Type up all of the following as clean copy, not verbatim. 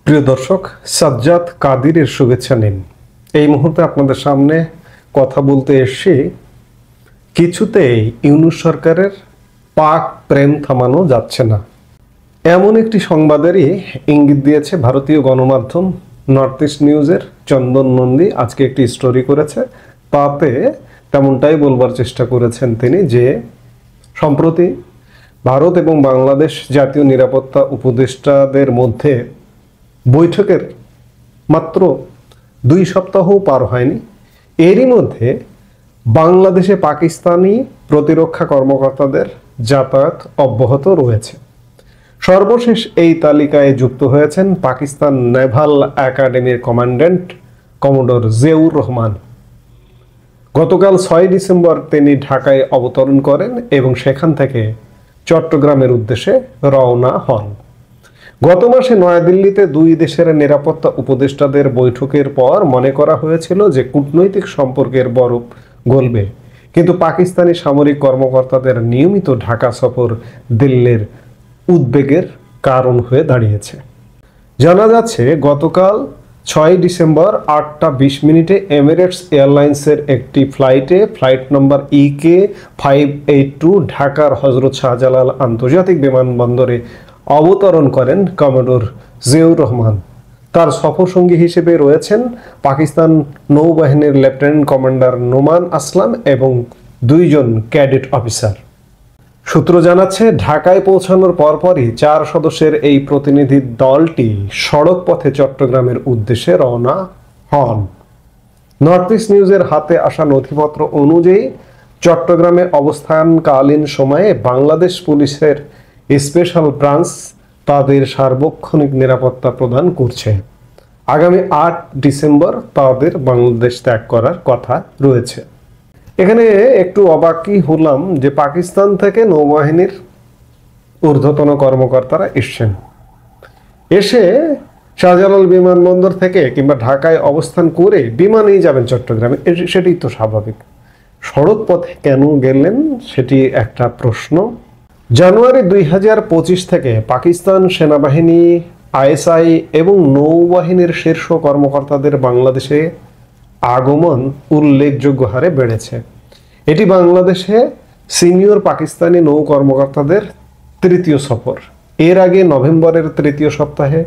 প্রিয় দর্শক, সাজ্জাদ কাদিরের শুভেচ্ছা নিন। এই মুহূর্তে আপনাদের সামনে কথা বলতে এসে কিছুতেই ইউনূস সরকারের পাক প্রেম থামানো যাচ্ছে না, এমন একটি সংবাদেরই ইঙ্গিত দিয়েছে ভারতীয় গণমাধ্যম নর্থ ইস্ট নিউজের চন্দন নন্দী। আজকে একটি স্টোরি করেছে, তাতে তেমনটাই বলবার চেষ্টা করেছেন তিনি যে সম্প্রতি ভারত এবং বাংলাদেশ জাতীয় নিরাপত্তা উপদেষ্টাদের মধ্যে বৈঠকের মাত্র 2 সপ্তাহও পার হয়নি, এরই মধ্যে বাংলাদেশে পাকিস্তানি প্রতিরক্ষা কর্মকর্তাদের যাতায়াত অব্যাহত রয়েছে। সর্বশেষ এই তালিকায় যুক্ত হয়েছেন পাকিস্তান নেভাল একাডেমির কমান্ড্যান্ট কমোডর জিয়াউর রহমান। গতকাল 6 ডিসেম্বর তিনি ঢাকায় অবতরণ করেন এবং সেখান থেকে চট্টগ্রামের উদ্দেশ্যে রওনা হন। গত মাসে নয়াদিল্লিতে 2 দেশের নিরাপত্তা উপদেষ্টাদের বৈঠকের পর মনে করা হয়েছিল যে কূটনৈতিক সম্পর্কের বরফ গলবে, কিন্তু পাকিস্তানি সামরিক কর্মকর্তাদের নিয়মিত ঢাকা সফর দিল্লির উদ্বেগের কারণ হয়ে দাঁড়িয়েছে। জানা যাচ্ছে গতকাল 6 ডিসেম্বর 8টা 20 মিনিটে এমিরেটস এয়ারলাইন্সের একটি ফ্লাইটে ফ্লাইট নম্বর EK 582 ঢাকার হজরত শাহজালাল আন্তর্জাতিক বিমানবন্দরে অবতরণ করেন কমোডর জিয়াউর রহমান। তার সফরসঙ্গী হিসেবে রয়েছেন পাকিস্তান নৌবাহিনীর লেফটেন্যান্ট কমান্ডার নোমান আসলাম এবং 2 জন ক্যাডেট অফিসার। সূত্র জানাচ্ছে ঢাকায় পৌঁছানোর পরপরই 4 সদস্যের এই প্রতিনিধি দলটি সড়ক পথে চট্টগ্রামের উদ্দেশ্যে রওনা হন। নর্থ ইস্ট নিউজের হাতে আসা নথিপত্র অনুযায়ী চট্টগ্রামে অবস্থানকালীন সময়ে বাংলাদেশ পুলিশের স্পেশাল ব্রাঞ্চ তাদের সার্বক্ষণিক নিরাপত্তা প্রদান করছে। আগামী 8 ডিসেম্বর তাদের বাংলাদেশ ত্যাগ করার কথা রয়েছে। এখানে একটু অবাকই হলাম যে পাকিস্তান থেকে নৌবাহিনীর ঊর্ধ্বতন কর্মকর্তারা এসে শাহজালাল বিমানবন্দর থেকে কিংবা ঢাকায় অবস্থান করে বিমানেই যাবেন চট্টগ্রামে, সেটাই তো স্বাভাবিক। সড়ক পথে কেন গেলেন সেটি একটা প্রশ্ন। জানুয়ারি 2025 থেকে পাকিস্তান সেনাবাহিনী, ISI এবং নৌবাহিনীর শীর্ষ কর্মকর্তাদের বাংলাদেশে আগমন উল্লেখযোগ্য হারে বেড়েছে। এটি বাংলাদেশে সিনিয়র পাকিস্তানি নৌ কর্মকর্তাদের 3য় সফর। এর আগে নভেম্বরের 3য় সপ্তাহে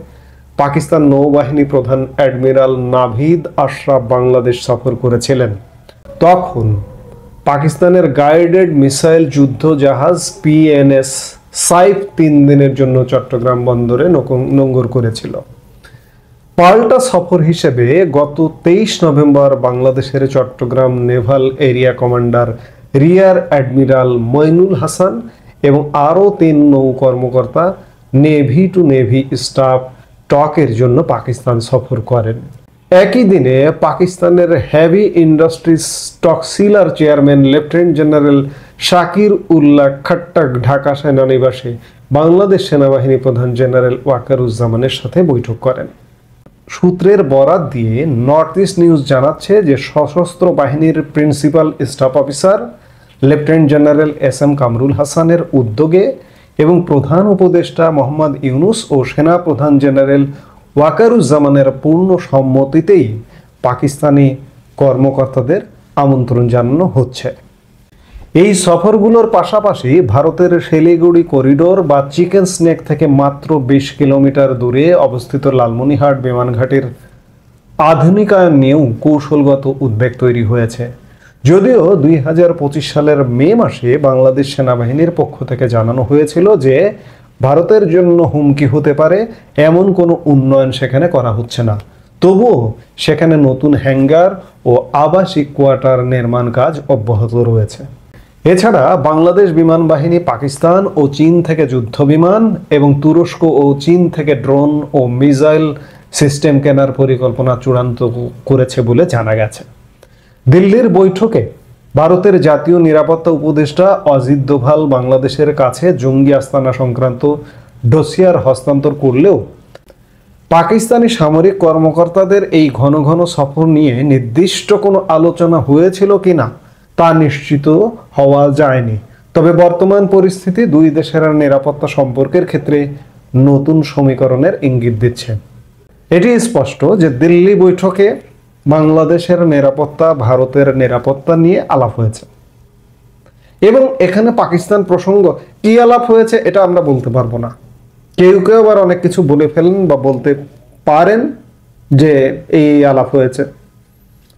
পাকিস্তান নৌবাহিনী প্রধান অ্যাডমিরাল নাভিদ আশরাফ বাংলাদেশ সফর করেছিলেন। তখন পাকিস্তানের গাইডেড মিসাইল যুদ্ধ জাহাজ PNS সাইফ 3 দিনের জন্য চট্টগ্রাম বন্দরে নোঙর করেছিল। পাল্টা সফর হিসেবে গত 23 নভেম্বর বাংলাদেশের Chattogram naval area commander rear admiral Moinul Hasan এবং আরও 3 নৌ কর্মকর্তা নেভি টু নেভি স্টাফ টকের জন্য পাকিস্তান সফর করেন। একই দিনে পাকিস্তানের হেভি ইন্ডাস্ট্রিজ স্টকসিলার chairman lieutenant general Shakir Ullah Khattak Dhaka সেনানিবাসে বাংলাদেশ সেনাবাহিনী প্রধান জেনারেল ওয়াকারুজ্জামানের সাথে বৈঠক করেন। সূত্রের বরাত দিয়ে নর্থ ইস্ট নিউজ জানাচ্ছে যে সশস্ত্র বাহিনীর principal staff officer lieutenant general SM Kamrul হাসানের উদ্যোগে এবং প্রধান উপদেষ্টা মোহাম্মদ ইউনূস ও সেনা প্রধান জেনারেল ওয়াকারুজ্জামানের পূর্ণ সম্মতিতেই পাকিস্তানি কর্মকর্তাদের আমন্ত্রণ জানানো হচ্ছে। এই সফরগুলোর পাশাপাশি ভারতের শিলিগুড়ি করিডোর বা চিকেন স্নেক থেকে মাত্র 20 কিলোমিটার দূরে অবস্থিত লালমনিরহাট বিমানঘাটের আধুনিকায়ন নিয়েও কৌশলগত উদ্বেগ তৈরি হয়েছে। যদিও 2025 সালের মে মাসে বাংলাদেশ সেনাবাহিনীর পক্ষ থেকে জানানো হয়েছিল যে ভারতের জন্য হুমকি হতে পারে এমন কোনো উন্নয়ন সেখানে করা হচ্ছে না, তবুও সেখানে নতুন হ্যাঙ্গার ও আবাসিক কোয়ার্টার নির্মাণ কাজ অব্যাহত রয়েছে। এছাড়া বাংলাদেশ বিমান বাহিনী পাকিস্তান ও চীন থেকে যুদ্ধ বিমান এবং তুরস্ক ও চীন থেকে ড্রোন ও মিসাইল সিস্টেম কেনার পরিকল্পনা চূড়ান্ত করেছে বলে জানা গেছে। দিল্লির বৈঠকে ভারতের জাতীয় নিরাপত্তা উপদেষ্টা অজিত দোভাল বাংলাদেশের কাছে জঙ্গি আস্তানা সংক্রান্ত ডোসিয়ার হস্তান্তর করলেও পাকিস্তানি সামরিক কর্মকর্তাদের এই ঘন ঘন সফর নিয়ে নির্দিষ্ট কোনো আলোচনা হয়েছিল কিনা তা নিশ্চিত হওয়া যায়নি। তবে বর্তমান পরিস্থিতি 2 দেশের নিরাপত্তা সম্পর্কের ক্ষেত্রে নতুন সমীকরণের ইঙ্গিত দিচ্ছে। এটি স্পষ্ট যে দিল্লি বৈঠকে বাংলাদেশের নিরাপত্তা, ভারতের নিরাপত্তা নিয়ে আলাপ হয়েছে এবং এখানে পাকিস্তান প্রসঙ্গ কি আলাপ হয়েছে এটা আমরা বলতে পারবো না। কেউ কেউ আবার অনেক কিছু বলে ফেলেন বা বলতে পারেন যে এই আলাপ হয়েছে,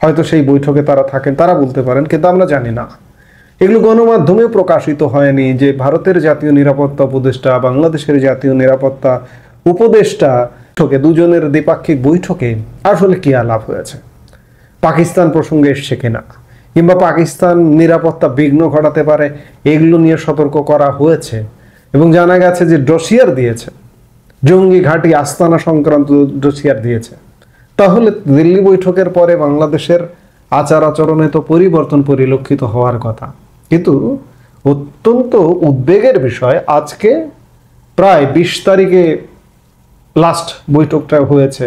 হয়তো সেই বৈঠকে তারা থাকেন, তারা বলতে পারেন, কিন্তু আমরা জানি না। এগুলো গণমাধ্যমে প্রকাশিত হয়নি যে ভারতের জাতীয় নিরাপত্তা উপদেষ্টা, বাংলাদেশের জাতীয় নিরাপত্তা উপদেষ্টা দুজনের দ্বিপাক্ষিক বৈঠকে আসলে কি আলাপ হয়েছে, পাকিস্তান প্রসঙ্গে এসছে কিনা, কিংবা পাকিস্তান নিরাপত্তা বিঘ্ন ঘটাতে পারে এগুলো নিয়ে সতর্ক করা হয়েছে এবং জানা গেছে যে ডসিয়ার দিয়েছে, জঙ্গি ঘাঁটি আস্তানা সংক্রান্ত ডসিয়ার দিয়েছে। তাহলে দিল্লি বৈঠকের পরে বাংলাদেশের আচার আচরণে তো পরিবর্তন পরিলক্ষিত হওয়ার কথা। কিন্তু অত্যন্ত উদ্বেগের বিষয়, আজকে প্রায় 20 তারিখে লাস্ট বৈঠকটা হয়েছে,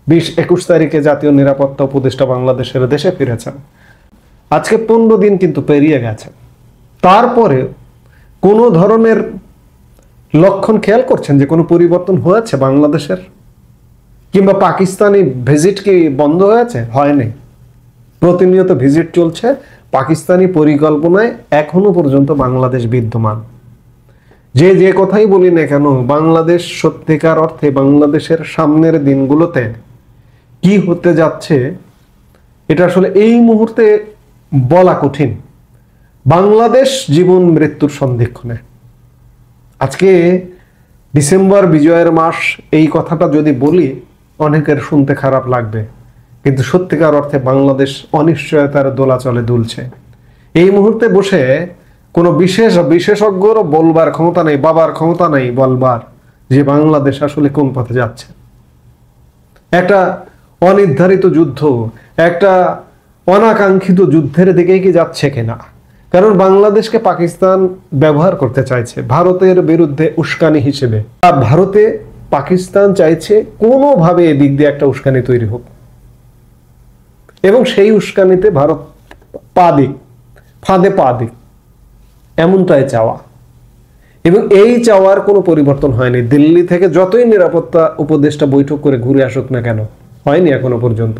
20-21 তারিখে জাতীয় নিরাপত্তা উপদেষ্টা বাংলাদেশের দেশে ফিরেছেন। আজকে 15 দিন কিন্তু পেরিয়ে গেছে, তারপরে কোনো ধরনের লক্ষণ খেয়াল করছেন যে কোনো পরিবর্তন হয়েছে বাংলাদেশের, কিংবা পাকিস্তানি ভিজিট কি বন্ধ হয়েছে? হয়নি, প্রতিনিয়ত ভিজিট চলছে। পাকিস্তানি পরিকল্পনায় এখনো পর্যন্ত বাংলাদেশ বিদ্যমান। যে কথাই বলি না কেন, বাংলাদেশ সত্যিকার অর্থে বাংলাদেশের সামনের দিনগুলোতে কি হতে যাচ্ছে এটা আসলে এই মুহূর্তে বলা কঠিন। বাংলাদেশ জীবন মৃত্যুর সন্ধিক্ষণে। আজকে ডিসেম্বর বিজয়ের মাস, এই কথাটা যদি বলি অনেকের শুনতে খারাপ লাগবে, কিন্তু সত্যিকার অর্থে বাংলাদেশ অনিশ্চয়তার দোলাচলে দুলছে। এই মুহূর্তে বসে কোনো বিশেষজ্ঞর বলবার ক্ষমতা নেই, বাবার ক্ষমতা নেই বলবার যে বাংলাদেশ আসলে কোন পথে যাচ্ছে। একটা অনির্ধারিত যুদ্ধ, একটা অনাকাঙ্ক্ষিত যুদ্ধের দিকেই কি যাচ্ছে কিনা? কারণ বাংলাদেশকে পাকিস্তান ব্যবহার করতে চাইছে ভারতের বিরুদ্ধে উস্কানি হিসেবে। ভারতে পাকিস্তান চাইছে কোনোভাবে এদিক দিয়ে একটা উস্কানি তৈরি হোক এবং সেই উস্কানিতে ভারত ফাঁদে পা দিক, এমনটাই চাওয়া। এবং এই চাওয়ার কোনো পরিবর্তন হয়নি। দিল্লি থেকে যতই নিরাপত্তা উপদেষ্টা বৈঠক করে ঘুরে আসুক না কেন, হয়নি এখনো পর্যন্ত।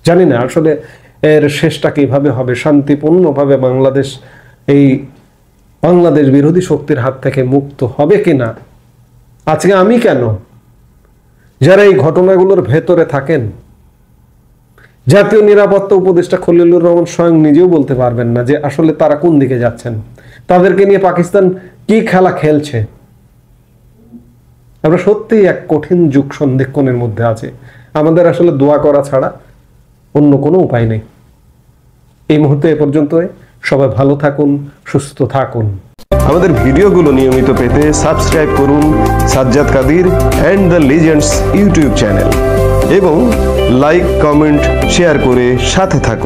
জানি না আসলে এর শেষটা কিভাবে হবে, শান্তিপূর্ণভাবে বাংলাদেশ এই বাংলাদেশ বিরোধী শক্তির হাত থেকে মুক্ত হবে কিনা। আজকে আমি কেন, যারা এই ঘটনাগুলোর ভেতরে থাকেন, জাতীয় নিরাপত্তা উপদেষ্টা খলিলুর রহমান স্বয়ং নিজেও বলতে পারবেন না যে আসলে তারা কোন দিকে যাচ্ছেন, তাদেরকে নিয়ে পাকিস্তান কি খেলা খেলছে। আমরা সত্যিই এক কঠিন যুগ সন্ধিক্ষণের মধ্যে আছে। আমাদের আসলে দোয়া করা ছাড়া অন্য কোনো উপায় নেই। এই মুহূর্তে এ পর্যন্তই। সবাই ভালো থাকুন, সুস্থ থাকুন। আমাদের ভিডিওগুলো নিয়মিত পেতে সাবস্ক্রাইব করুন Sajjad Kadir and the legends YouTube channel এবং লাইক, কমেন্ট, শেয়ার করে সাথে থাকুন।